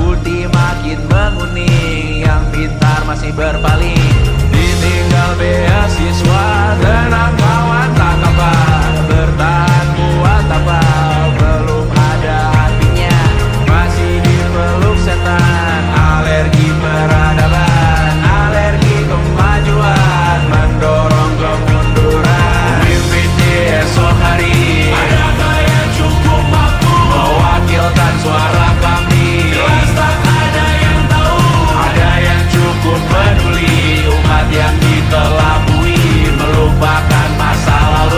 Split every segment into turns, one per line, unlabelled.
putih makin menguning, yang pintar masih berpaling. Ditinggal beasiswa, tenang kawan tak apa, bertahan kuat apa, belum ada artinya, masih dipeluk setan. Alergi peradaban, alergi kemajuan, mendorong kemunduran. Mimpin di esok hari, adakah yang cukup mampu mewakilkan suara kami? Jelas tak ada yang tahu, ada yang cukup peduli, umat yang dikelabui, melupakan masa lalu.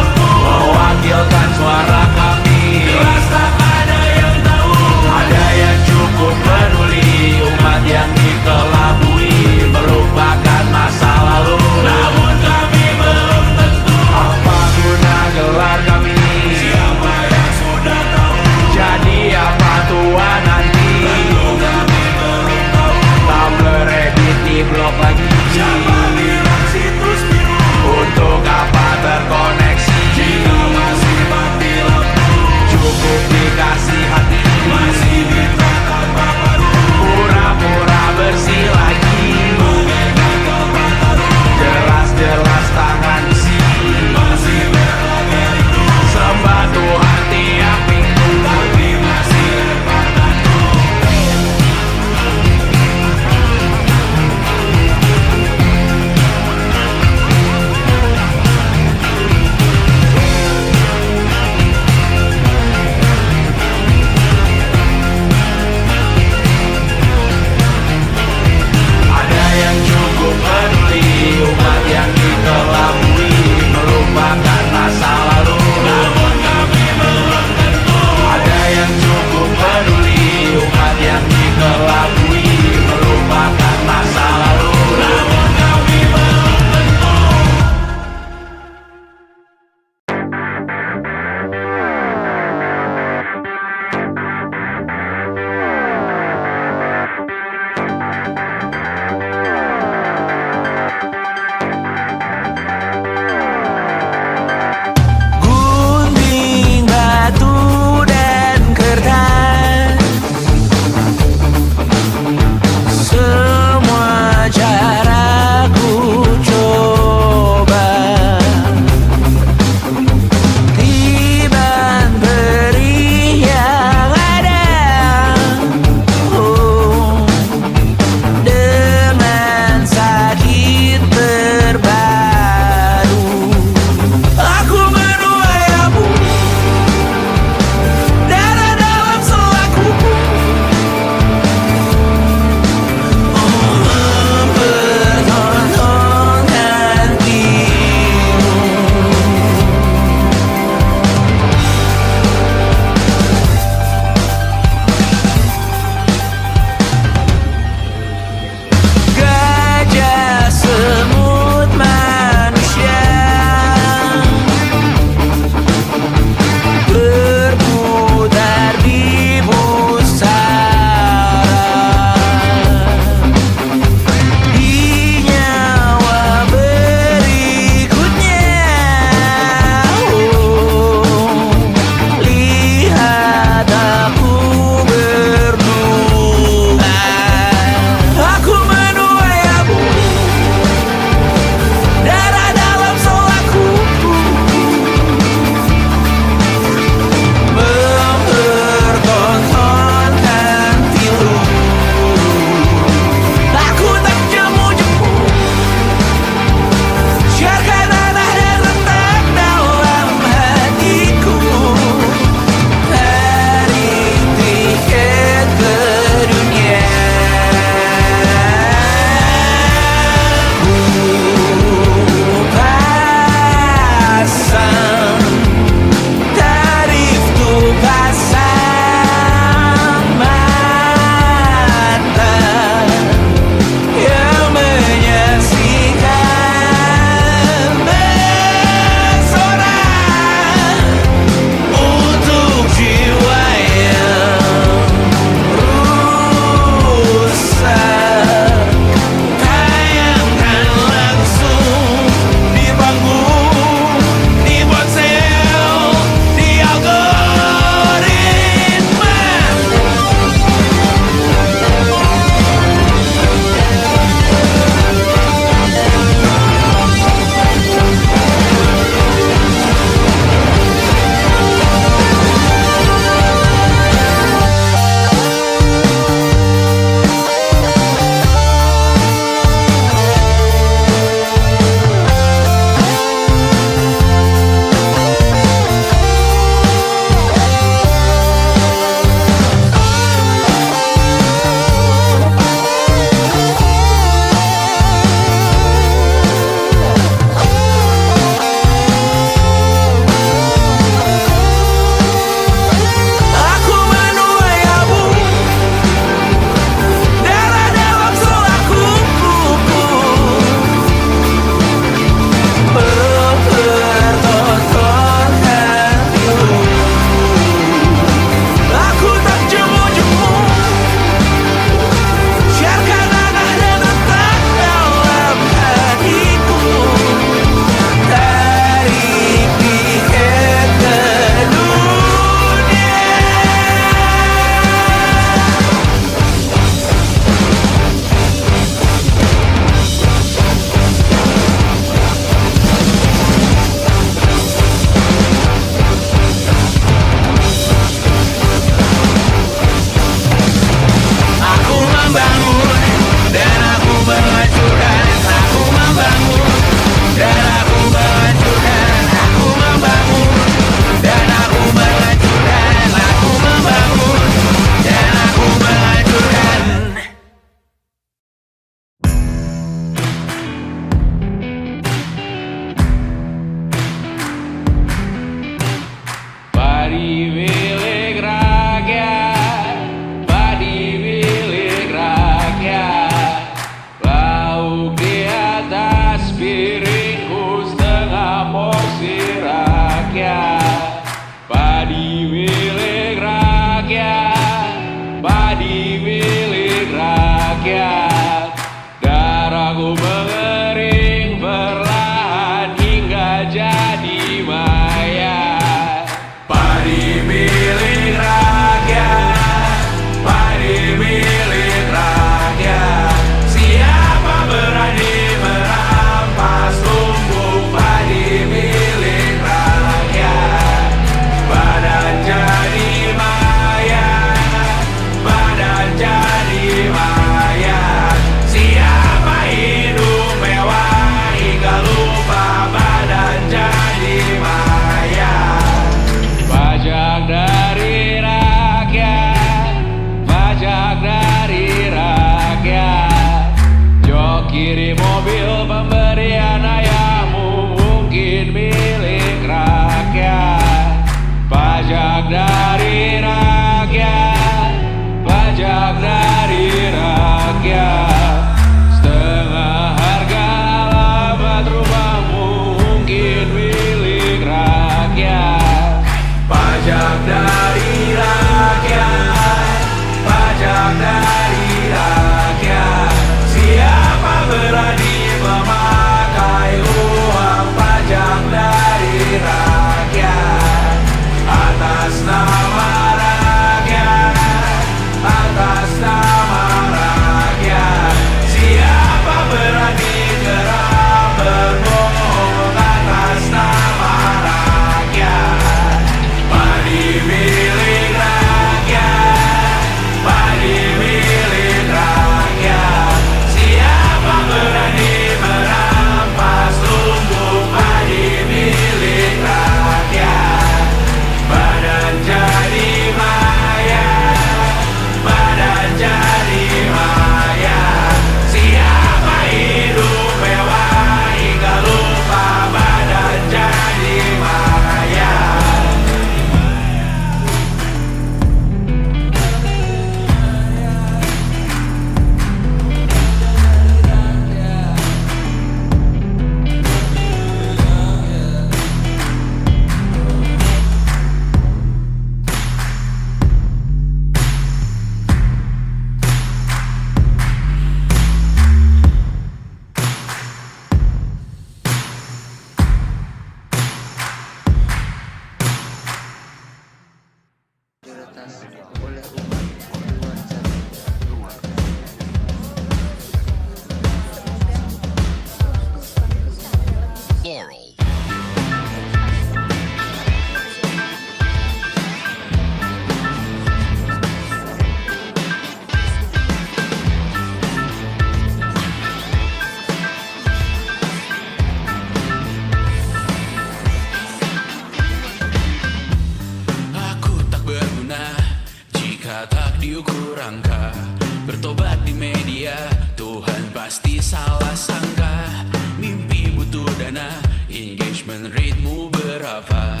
bahagia, Tuhan pasti salah sangka. Mimpi butuh dana, engagement rate-mu berapa?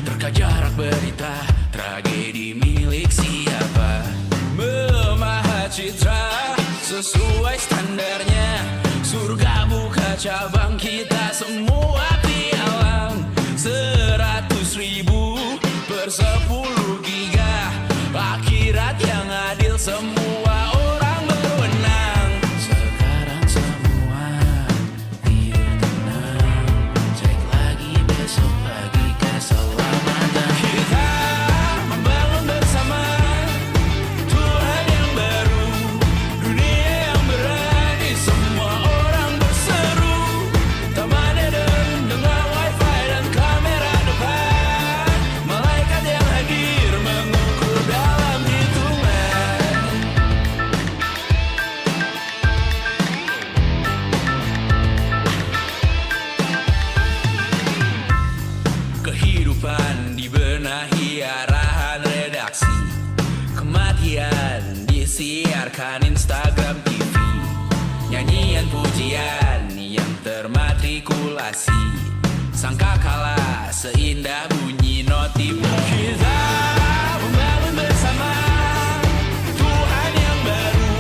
Terka jarak berita, tragedi milik siapa? Memahat citra sesuai standarnya, surga buka cabang, kita semua pialang. 100.000 per 10 giga, akhirat yang adil, semua orang berwenang. Sekarang semua tidur tenang, cek lagi besok pagi keselamatan. Kita membangun bersama Tuhan yang baru, dunia yang berani, semua orang berseru. Taman Eden dengan wifi dan kamera depan, malaikat yang hadir mengukur dalam hitungan. Kehidupan dibenahi arahan redaksi, kematian disiarkan Instagram TV, nyanyian pujian yang termatrikulasi, sangka kalah seindah bunyi notif. Kita membangun bersama Tuhan yang baru,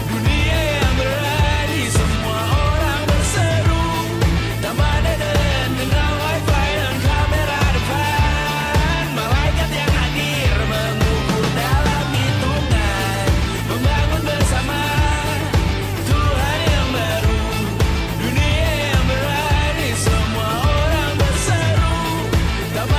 dunia yang berani, semua orang berseru. Taman Eden dengan wifi dan kamera depan, malaikat yang hadir mengukur dalam hitungan. Membangun bersama Tuhan yang baru, dunia yang berani, semua orang berseru. Taman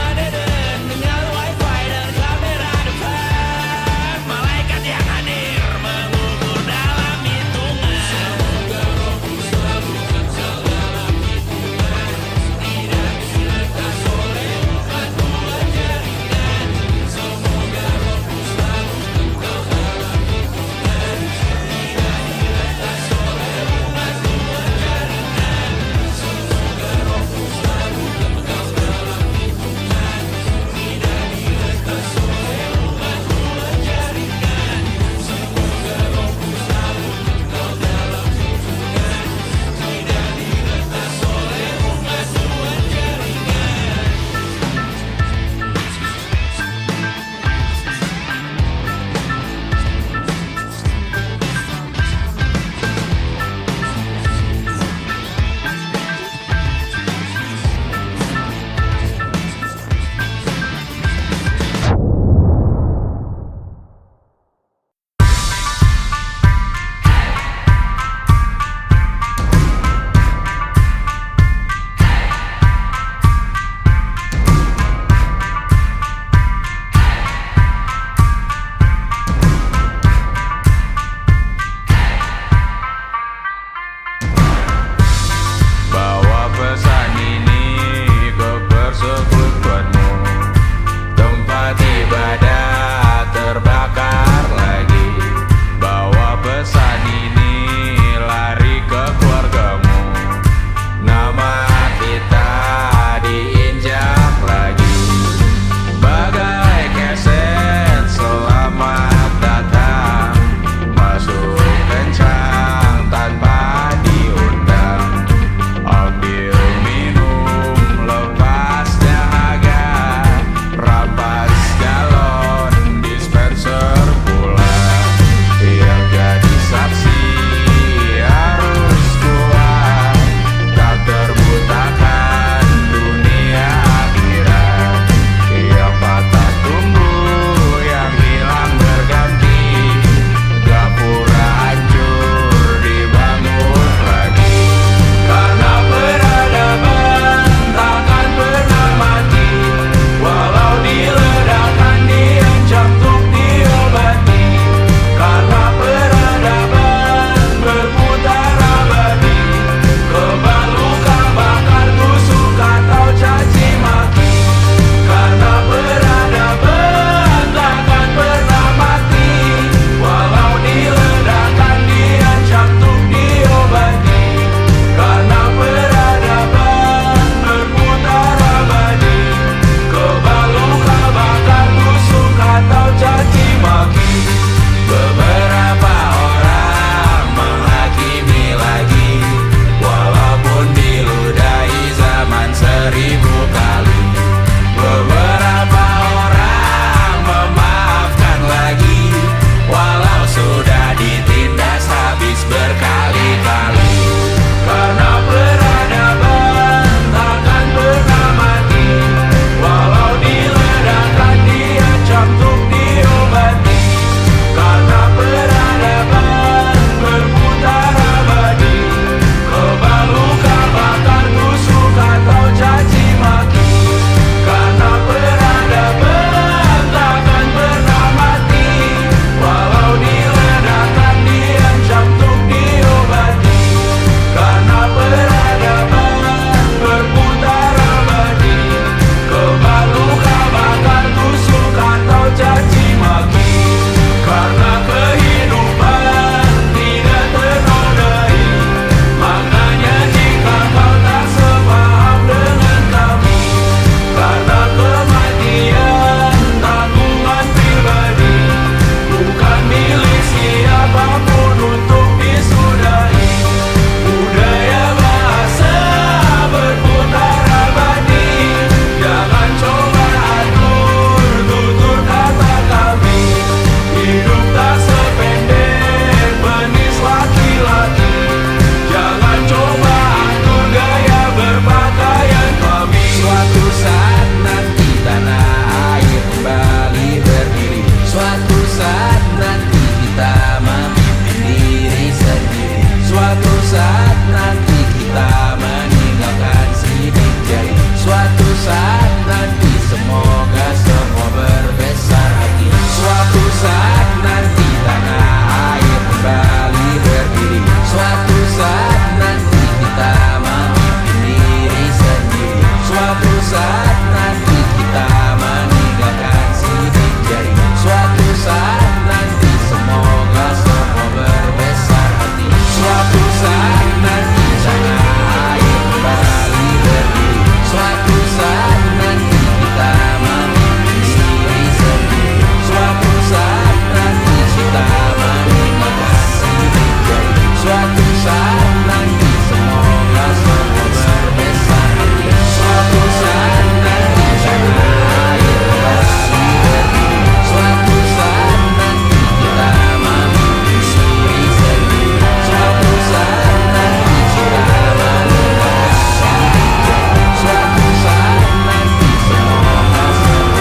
saat nanti kita meninggalkan sidik jari. Suatu saat nanti semoga semua berbesar hati. Suatu saat nanti tanah air kembali berdiri. Suatu saat nanti kita memimpin diri sendiri. Suatu saat nanti kita meninggalkan sidik jari. Suatu saat nanti semoga semua berbesar hati. Suatu saat nanti tanah air kembali berdiri. Suatu saat nanti kita memimpin diri sendiri. Suatu saat nanti kita meninggalkan sidik jari. Suatu saat nanti semoga semua berbesar hati. Suatu saat nanti tanah air kembali berdiri. Suatu saat nanti kita memimpin diri sendiri. Suatu saat nanti kita meninggalkan sidik jari. Suatu saat nanti semoga semua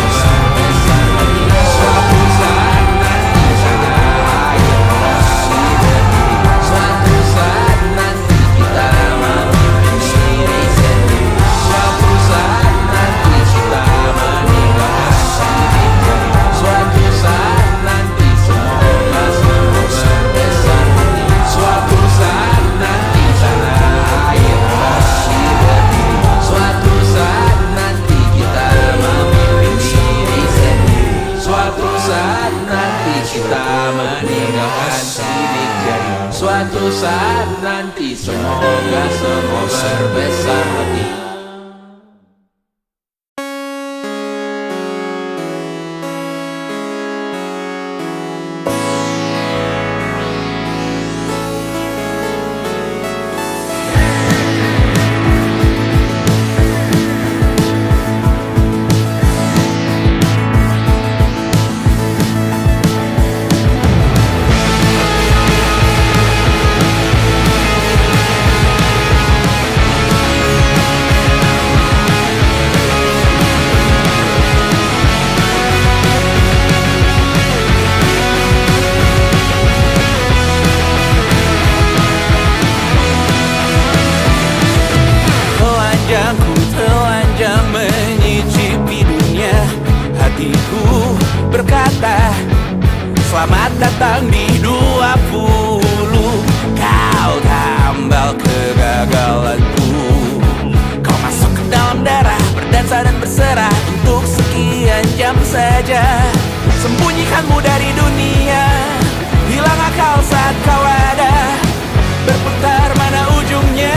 berbesar hati. Suatu saat nanti tanah air kembali berdiri. Suatu saat nanti kita memimpin diri sendiri. Suatu saat nanti kita meninggalkan sidik jari. Suatu saat nanti semoga semua berbesar hati. Suatu saat nanti tanah air kembali berdiri. Suatu saat nanti kita memimpin diri sendiri. Suatu saat nanti kita meninggalkan sidik jari. Suatu saat nanti semoga semua berbesar hati. Telanjang menyicipi dunia. Hatiku berkata selamat datang di 20. Kau tambal kegagalanku. Kau masuk ke dalam darah, berdansa dan berserah untuk sekian jam saja. Sembunyikanmu dari dunia, hilang akal saat kau ada. Berputar mana ujungnya.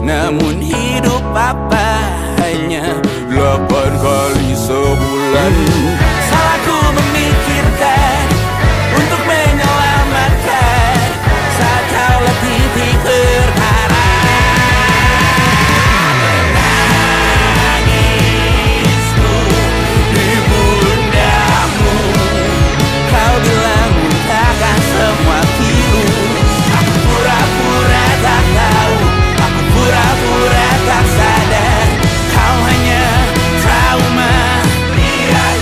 Namun hidup apa hanya 8 kali sebulan. Salahku memikirkan untuk menyelamatkan saat kau letih di perkara. Menangisku di pundamu. Kau bilang takkan semua pilu. Aku pura-pura tak tahu. Pura-pura tak sadar. Kau hanya trauma. Biar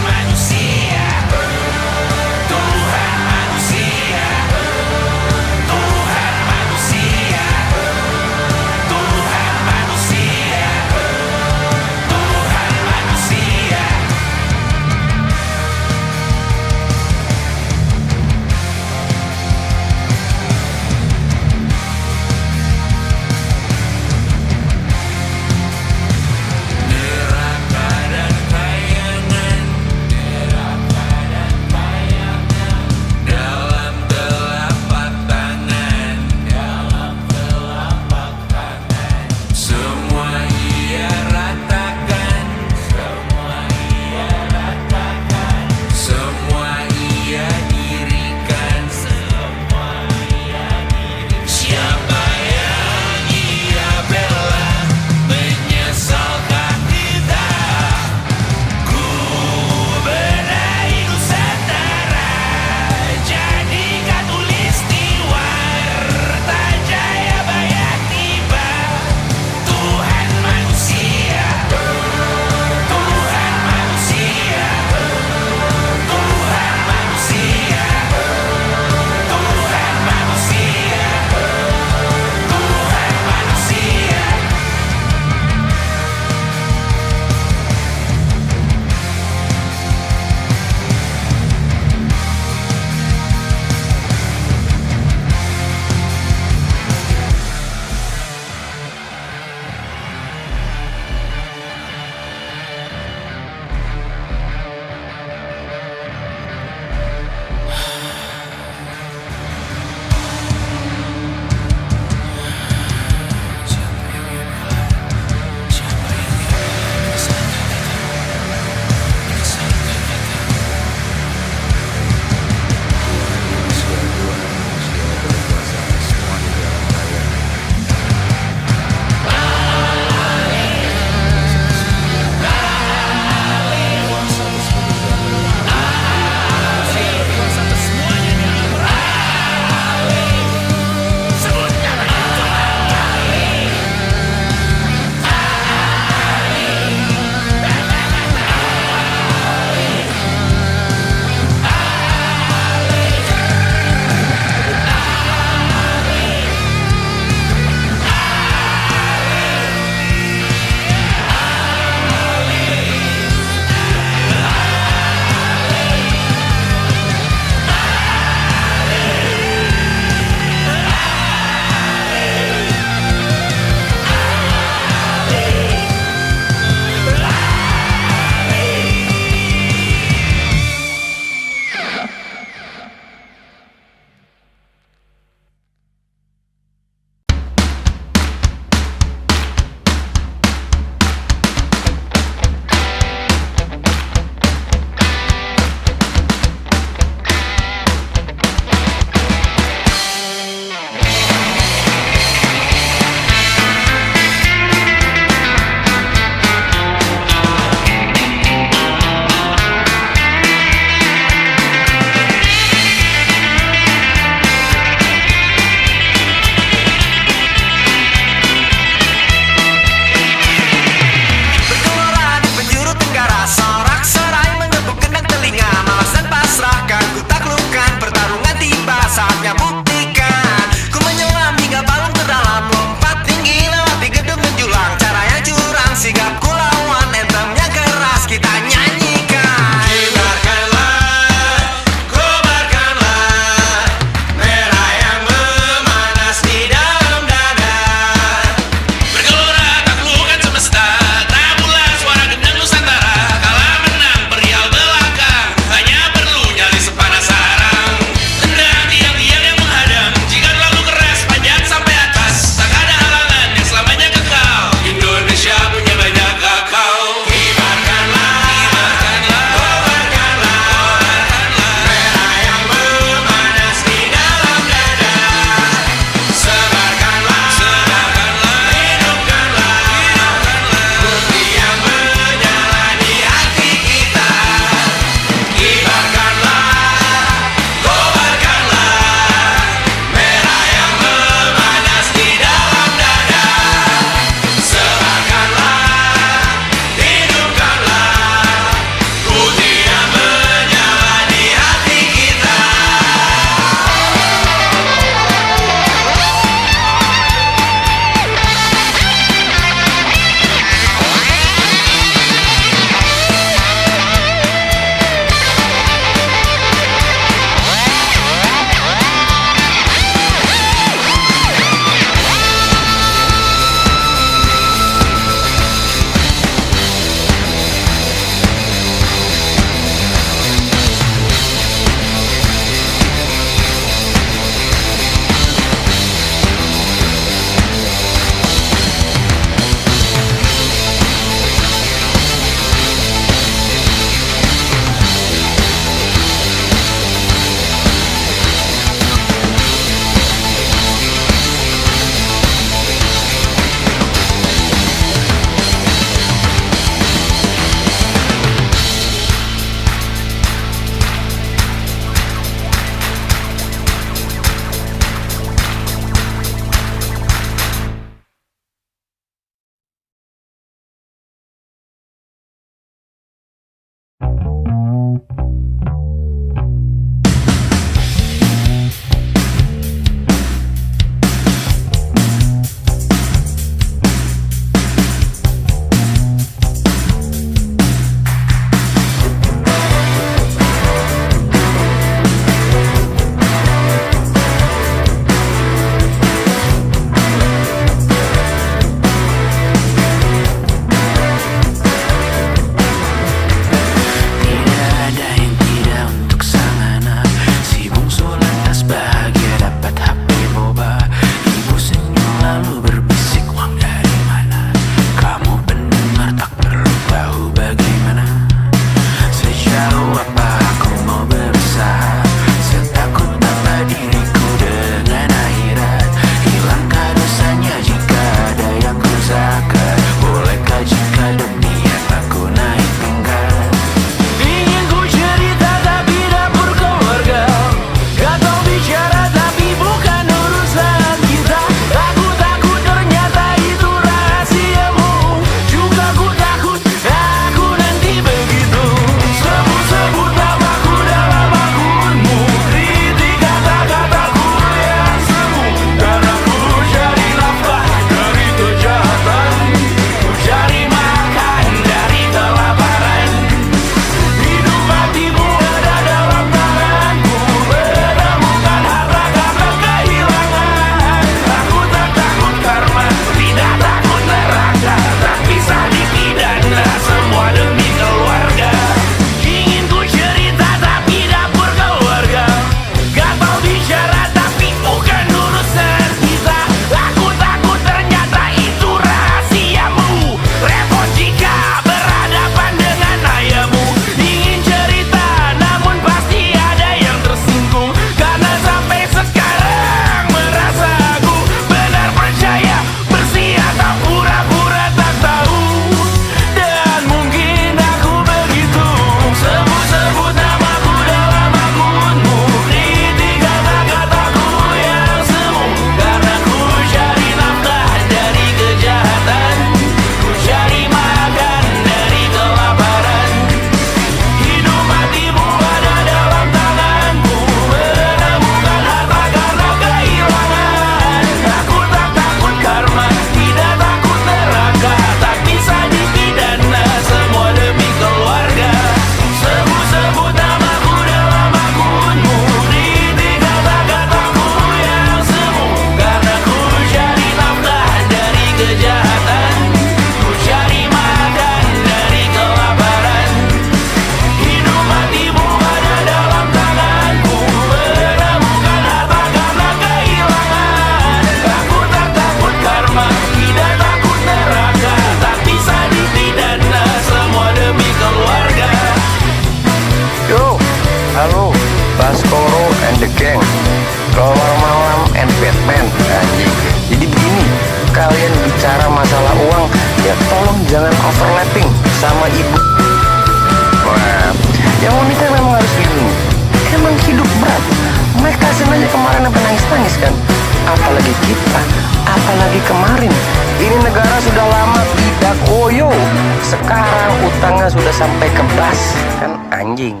mah sudah sampai ke bas kan anjing.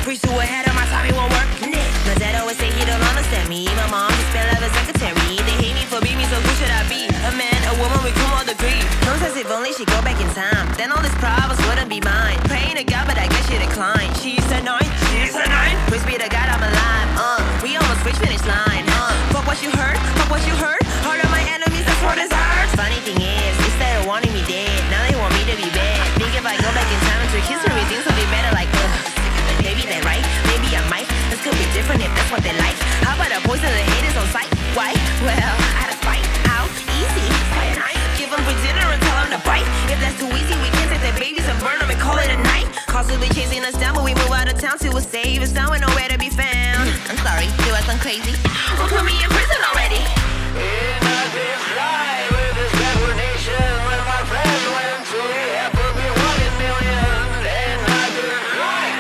Preach to a head of my time, it won't work. My dad always say he don't understand me. My mom just spell love as secretary. They hate me for being me, so who should I be? A man, a woman, we come all degree. Mom says if only she go back in time, then all these problems wouldn't be mine. Praying to God, but I guess she declined. She's a nine, she's a nine. Praise be to God, I'm alive. We almost reached finish line. Fuck what you heard, fuck what you heard. Heart of my enemies, that's what it's hurt. Funny thing is, instead of wanting me dead, now they want me to be bad. Think if I go back in time into history, things will be better like maybe they're right, maybe I might. This could be different if that's what they like. How about I poison the haters on sight? Why? Well, I had to fight out easy. Give them for dinner and tell them to bite. If that's too easy, we can take their babies and burn them and call it a night. Constantly chasing us down, but we move out of town to a save. It's now and nowhere to be found. I'm sorry, do I sound crazy? Well, put me in prison already. In a dim fly with this backward nation, when my friends went to hell, put me 1 in million. And I didn't lie.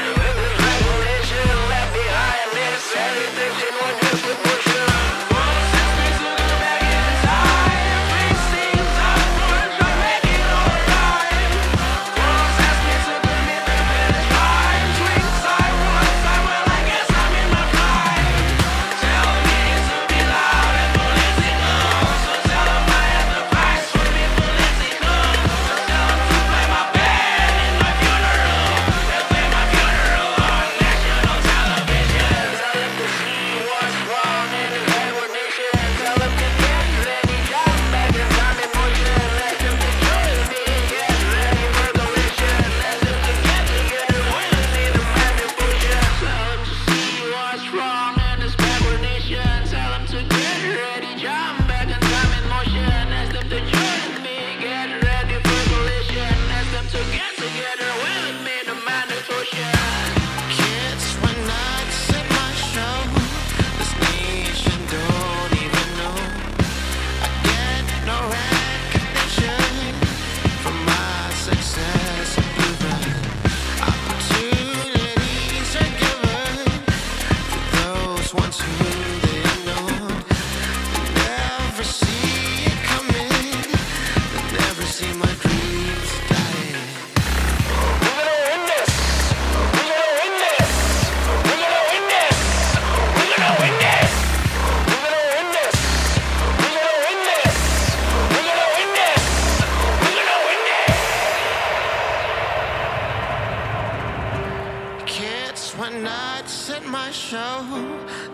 One night at my show,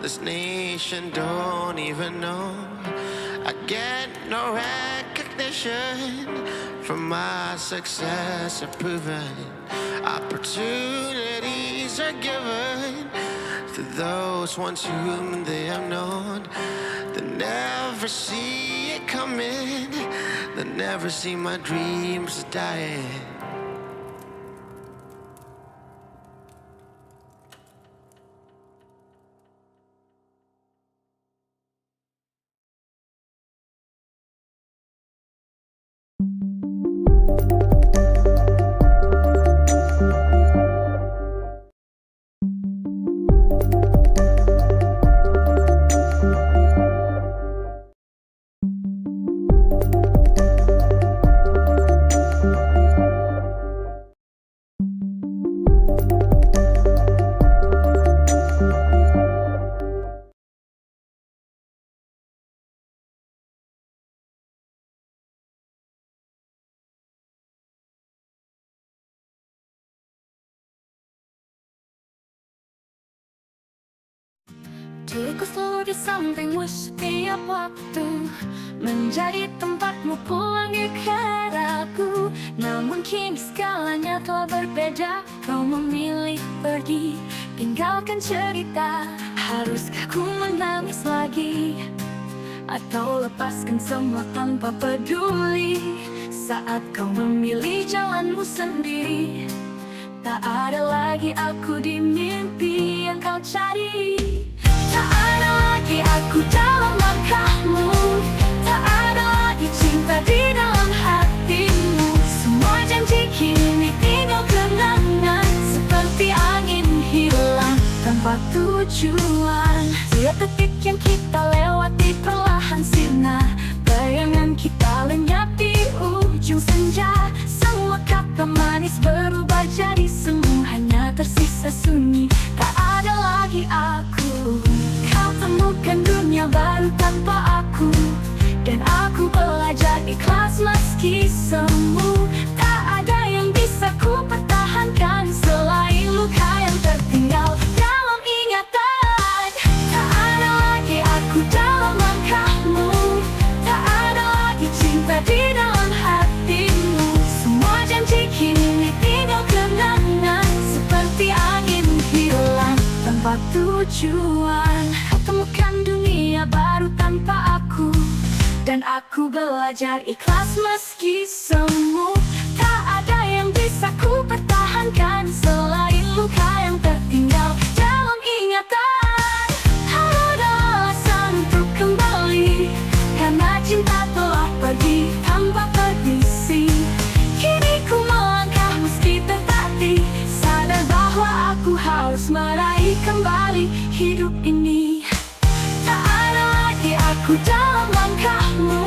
this nation don't even know. I get no recognition from my success or proven. Opportunities are given to those ones whom they have known. They never see it coming, they never see my dreams dying.
Diriku selalu di sampingmu setiap waktu, menjadi tempatmu pulang di keraku. Namun kini segalanya telah berbeda. Kau memilih pergi, tinggalkan cerita. Haruskah ku menangis lagi, atau lepaskan semua tanpa peduli? Saat kau memilih jalanmu sendiri, tak ada lagi aku di mimpi yang kau cari. Tak ada lagi aku dalam langkahmu, tak ada lagi cinta di dalam hatimu. Semua janji kini tinggal kenangan, seperti angin hilang tanpa tujuan. Setiap detik yang kita lewati perlahan sirna, bayangan kita lenyap di ujung senja. Semua kata manis berubah jadi semu, hanya tersisa sunyi, tak ada lagi aku. Kau temukan dunia baru tanpa aku, dan aku belajar ikhlas meski semu. Tak ada yang bisa ku pertahankan selain luka yang tertinggal dalam ingatan. Tak ada lagi aku dalam langkahmu, tak ada lagi cinta di dalam hatimu. Semua janji kini tinggal kenangan, seperti angin hilang tanpa tujuan. Kau temukan dunia baru tanpa aku, dan aku belajar ikhlas meski semu. Tak ada yang bisa ku pertahankan selain luka yang tertinggal dalam ingatan. Ada alasan untuk kembali, karena cinta telah pergi tanpa permisi. Kini ku melangkah meski tertatih, sadar bahwa aku harus meraih kembali hidup ini. Tak ada lagi aku dalam langkahmu,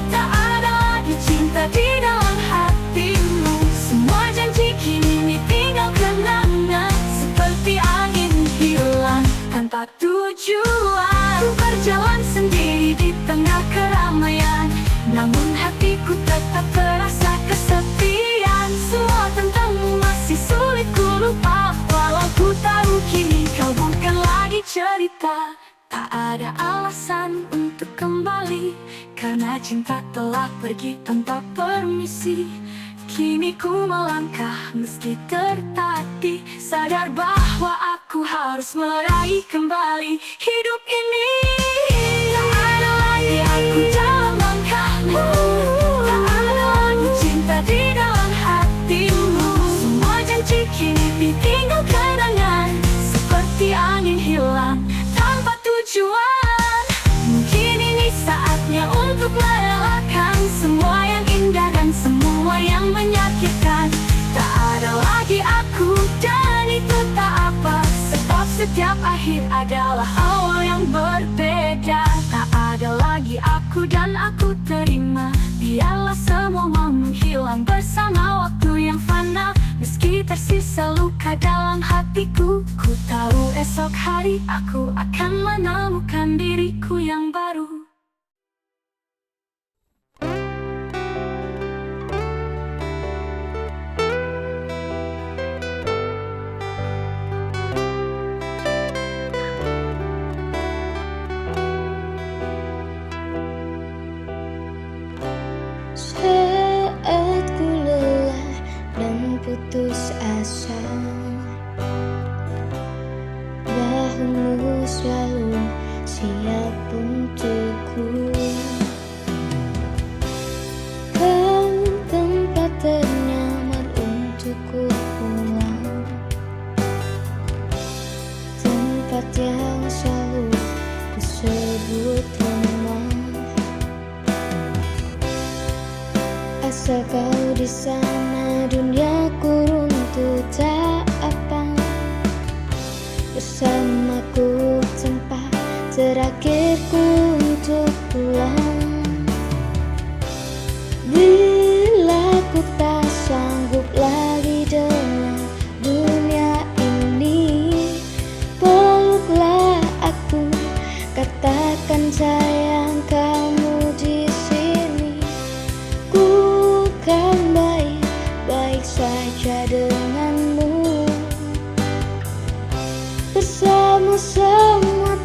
tak ada lagi cinta di dalam hatimu. Semua janji kini tinggal kenangan, seperti angin hilang tanpa tujuan. Ku berjalan sendiri di tengah keramaian, namun hatiku tetap terasa kesepian. Semua tentangmu masih sulit ku lupa, walau ku tahu kini kau bukan lagi cerita. Tak ada alasan untuk kembali, karena cinta telah pergi tanpa permisi. Kini ku melangkah meski tertatih, sadar bahwa aku harus meraih kembali hidup ini. Tak ada lagi aku dalam langkahmu, tak ada lagi cinta di dalam hatimu. Semua janji kini tinggal kenangan, seperti angin hilang tanpa tujuan. Mungkin ini saatnya untuk merelakan semua yang indah dan semua yang menyakitkan. Tak ada lagi aku, dan itu tak apa, sebab setiap akhir adalah awal yang berbeda. Tak ada lagi aku dan aku terima, biarlah semua menghilang bersama waktu yang fana. Meski tersisa luka dalam hatiku, ku tahu esok hari aku akan menemukan diriku yang baru.
Saat ku lelah dan putus asa, bahumu selalu siap untukku. Kau tempat ternyaman untukku pulang, tempat yang selalu ku sebut rumah. Asal kau di sana, duniaku runtuh tak apa. Bersamaku tempat terakhirku untuk pulang. Bila ku tak sanggup lagi dengan dunia ini, peluklah aku, katakan sayang kamu di sini. Ku kan baik-baik saja denganmu, bersama semua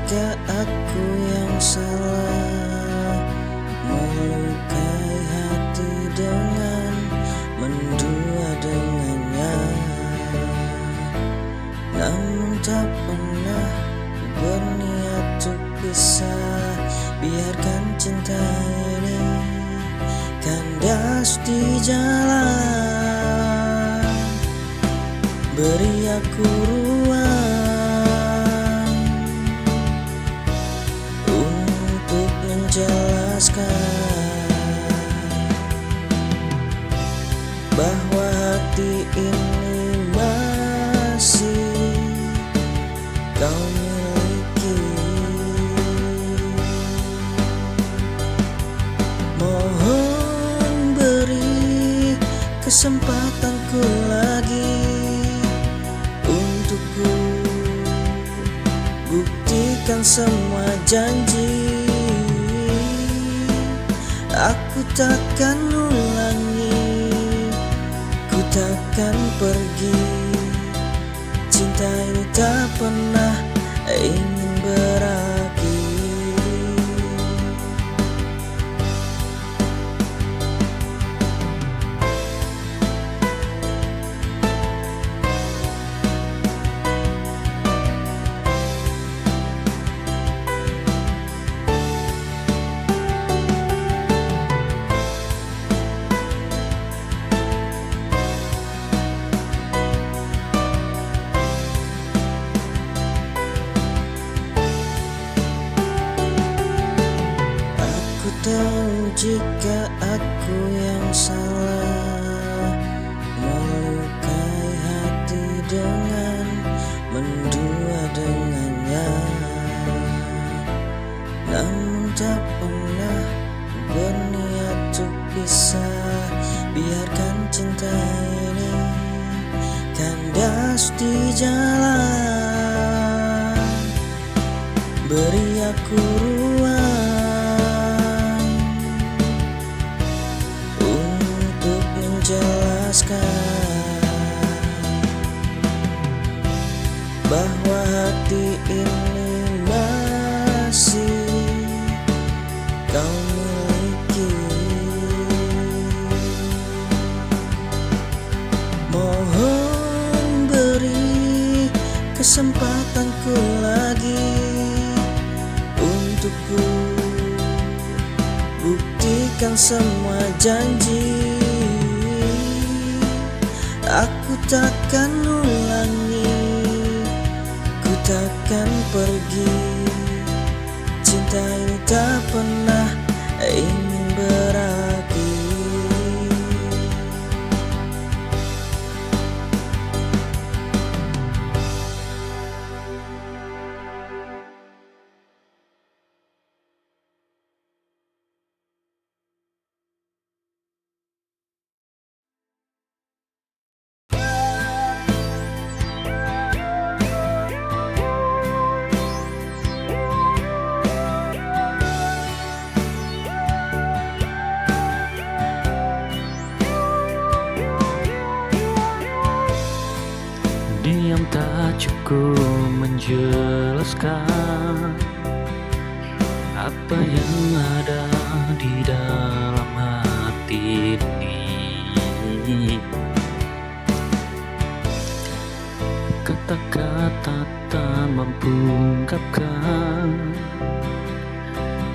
jika aku yang salah melukai hati dengan mendua dengannya, namun tak pernah berniat untuk pisah. Biarkan cinta ini kandas di jalan, beri aku ruang untuk menjelaskan bahwa hati ini masih kau miliki. Mohon beri kesempatanku lagi untuk ku buktikan semua janji. Aku takkan ulangi, ku takkan pergi. Cinta ini tak pernah ingin berakhir. Aku tahu jika aku yang salah melukai hati dengan mendua dengannya, namun tak pernah berniat untuk pisah. Biarkan cinta ini kandas di jalan, beri aku ruang untuk menjelaskan bahwa hati ini masih kau miliki. Mohon beri kesempatanku lagi untuk ku buktikan semua janji. Aku takkan ulangi, ku takkan pergi. Cinta ini tak pernah ingin berakhir.
Diam tak cukup menjelaskan apa yang ada di dalam hati ini. Kata-kata tak mampu ungkapkan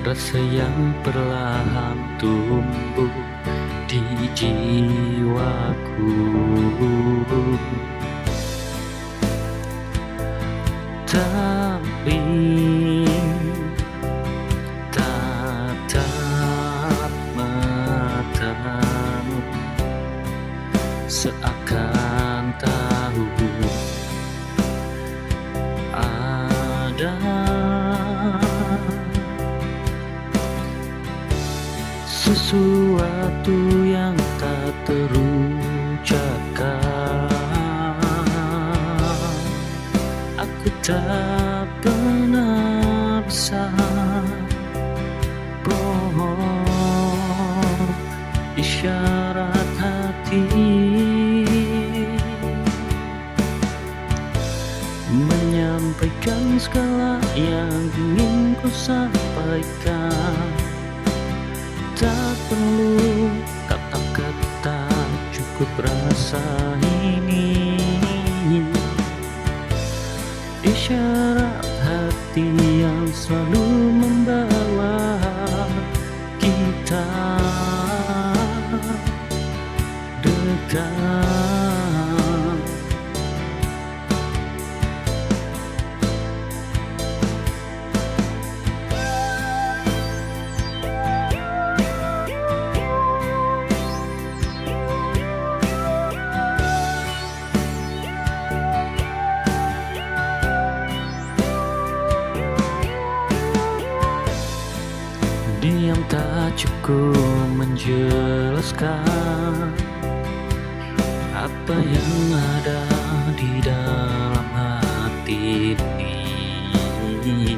rasa yang perlahan tumbuh di jiwaku. Tapi tatap matamu seakan tahu ada sesuatu yang tak terucapkan. Aku tak pernah bisa bohong, isyarat hati menyampaikan segala yang ingin ku sampaikan. Tak perlu kata-kata, cukup rasa ini. Isyarat hati yang selalu membawa kita dekat. Diam tak cukup menjelaskan apa yang ada di dalam hati ini.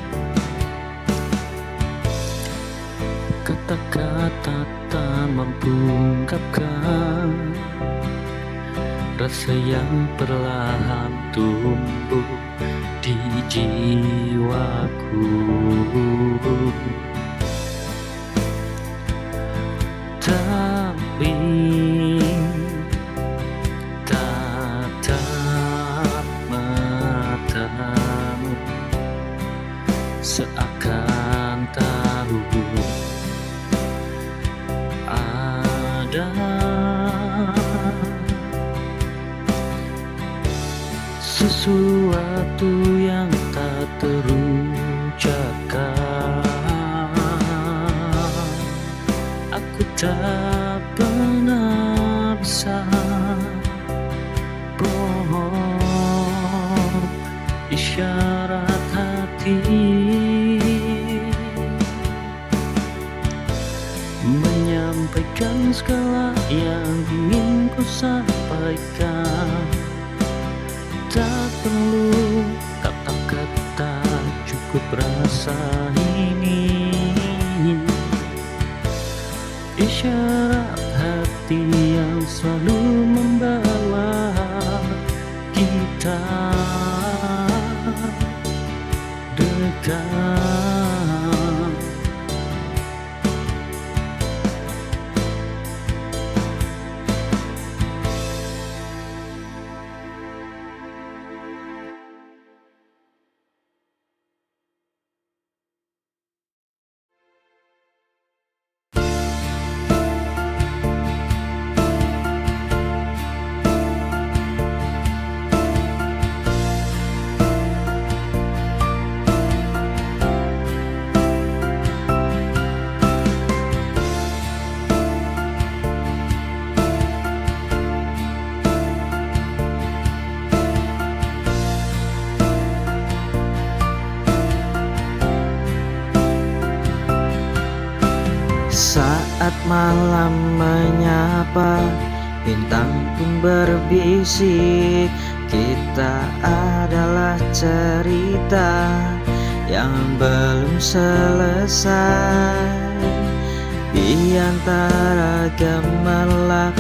Kata-kata tak mampu ungkapkan rasa yang perlahan tumbuh di jiwaku. Tapi tatap matamu seakan tahu ada sesuatu yang tak terucapkan. Aku tak pernah bisa bohong isyarat hati, menyampaikan segala yang ingin ku sampaikan. Tak perlu kata-kata, cukup rasa ini. Isyarat hati yang selalu membawa kita dekat.
Saat malam menyapa, bintang pun berbisik. Kita adalah cerita yang belum selesai. Di antara gemerlap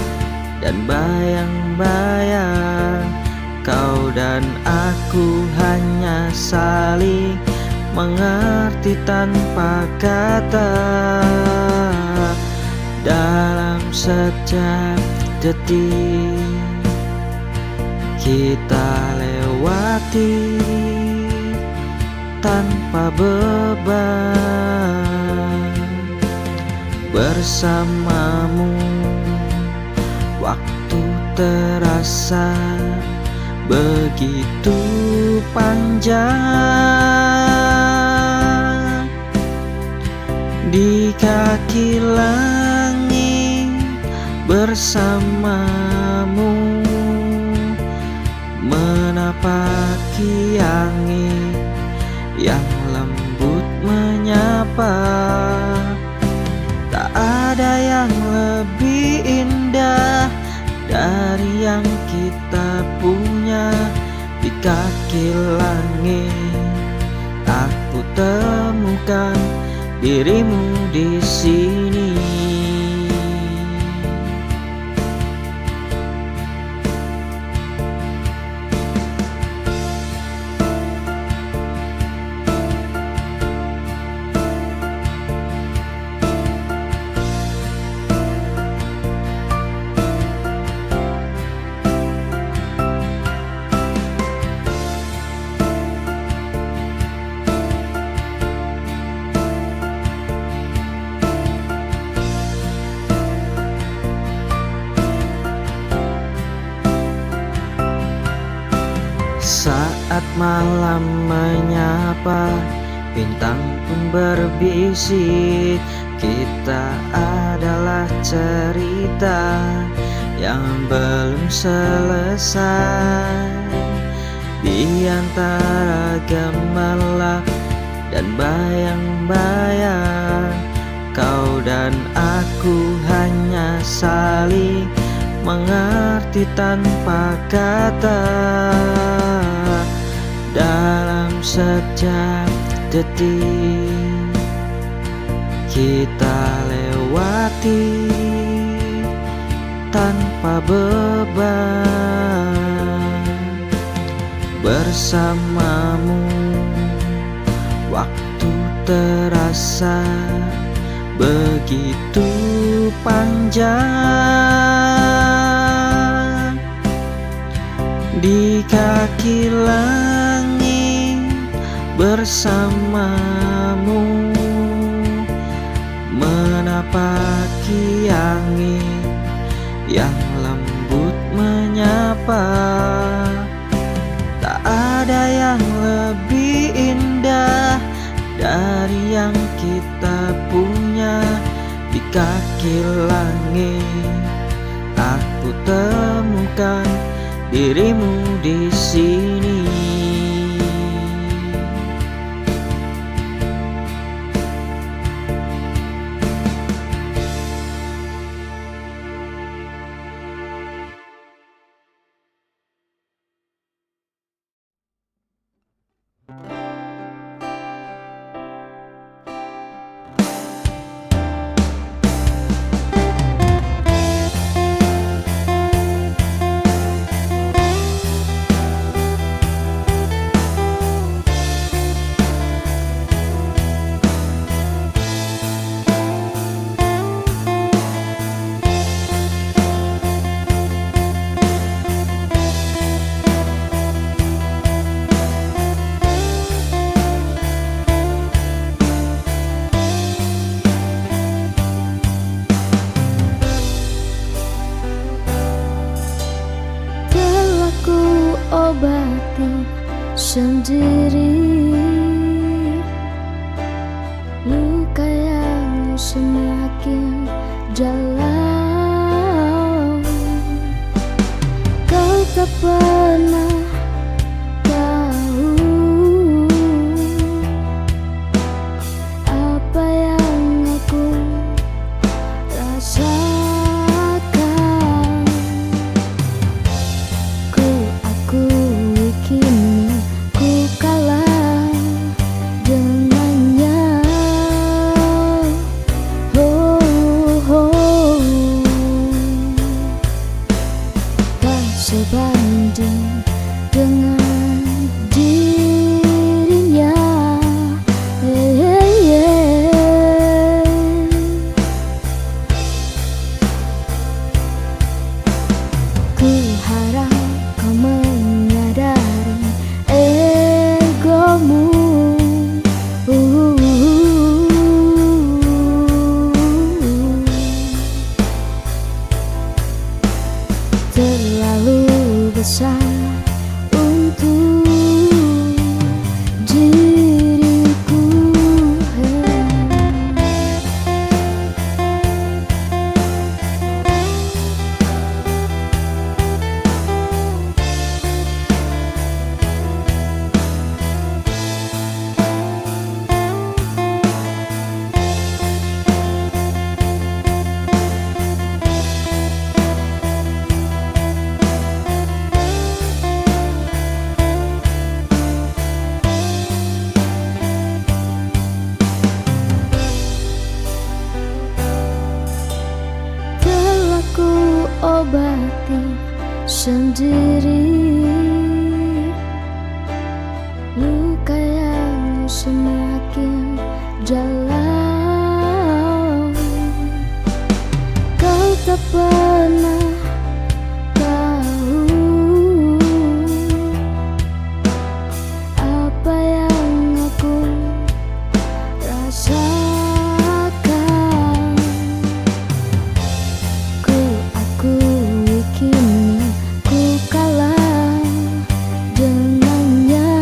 dan bayang-bayang, kau dan aku hanya saling mengerti tanpa kata. Dalam setiap detik kita lewati tanpa beban. Bersamamu waktu terasa begitu panjang. Di kaki langit bersamamu, menapaki angin yang lembut menyapa. Tak ada yang lebih indah dari yang kita punya. Di kaki langit aku temukan dirimu di sini. saat malam menyapa, bintang pun berbisik. Kita adalah cerita yang belum selesai. Di antara gemerlap dan bayang-bayang, kau dan aku hanya saling mengerti tanpa kata. Dalam setiap detik kita lewati tanpa beban. Bersamamu waktu terasa begitu panjang. Di kaki langit bersamamu, menapaki angin yang lembut menyapa. Tak ada yang lebih indah dari yang kita punya. Di kaki langit aku temukan dirimu di sini.
Obati sendiri luka yang semakin dalam. Kau tak pernah tahu apa yang aku rasakan. Akui kini ku kalah dengannya. Tak sebanding dengan dirinya. Ku harap kau menyadari egomu. Terlalu besar untuk diriku. Telah ku obati sendiri luka yang semakin dalam. Kau tak pernah tahu apa yang aku rasakan. Akui kini ku kalah dengannya.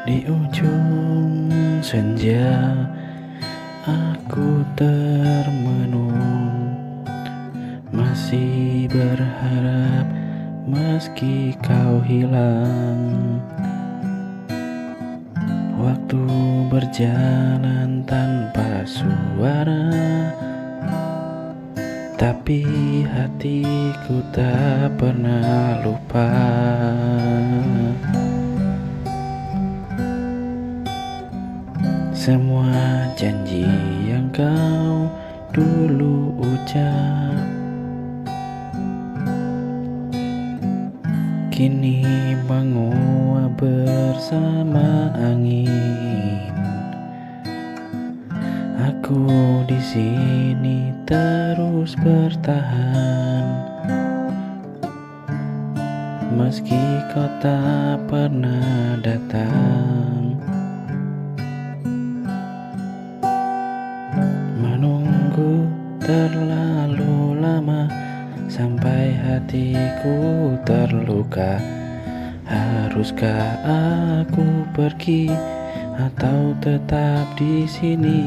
Di ujung senja aku termenung, masih berharap meski kau hilang. Waktu berjalan tanpa suara, tapi hatiku tak pernah lupa. Semua janji yang kau dulu ucap kini menguap bersama angin. Aku di sini terus bertahan, meski kau tak pernah datang. Menunggu terlalu lama sampai hatiku terluka. Haruskah aku pergi atau tetap di sini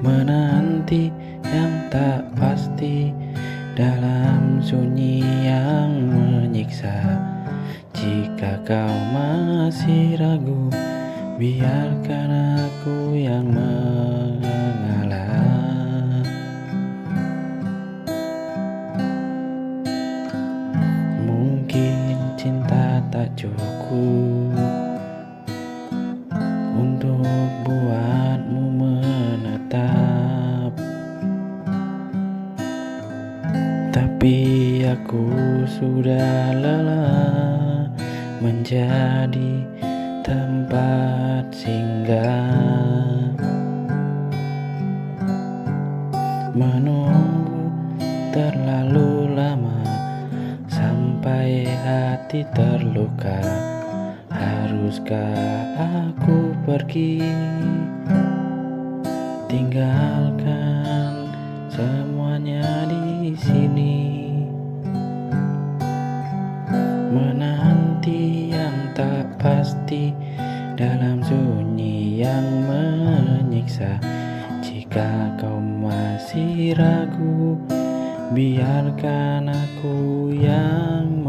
menanti yang tak pasti dalam sunyi yang menyiksa? Jika kau masih ragu, biarkan aku yang mengalah. Mungkin cinta tak cukup untuk buatmu menetap, tapi aku sudah lelah menjadi tempat singgah. Menunggu terlalu lama sampai hati terluka. Haruskah aku pergi, tinggalkan semuanya di sini, menanti yang tak pasti dalam sunyi yang menyiksa? Jika kau masih ragu, biarkan aku yang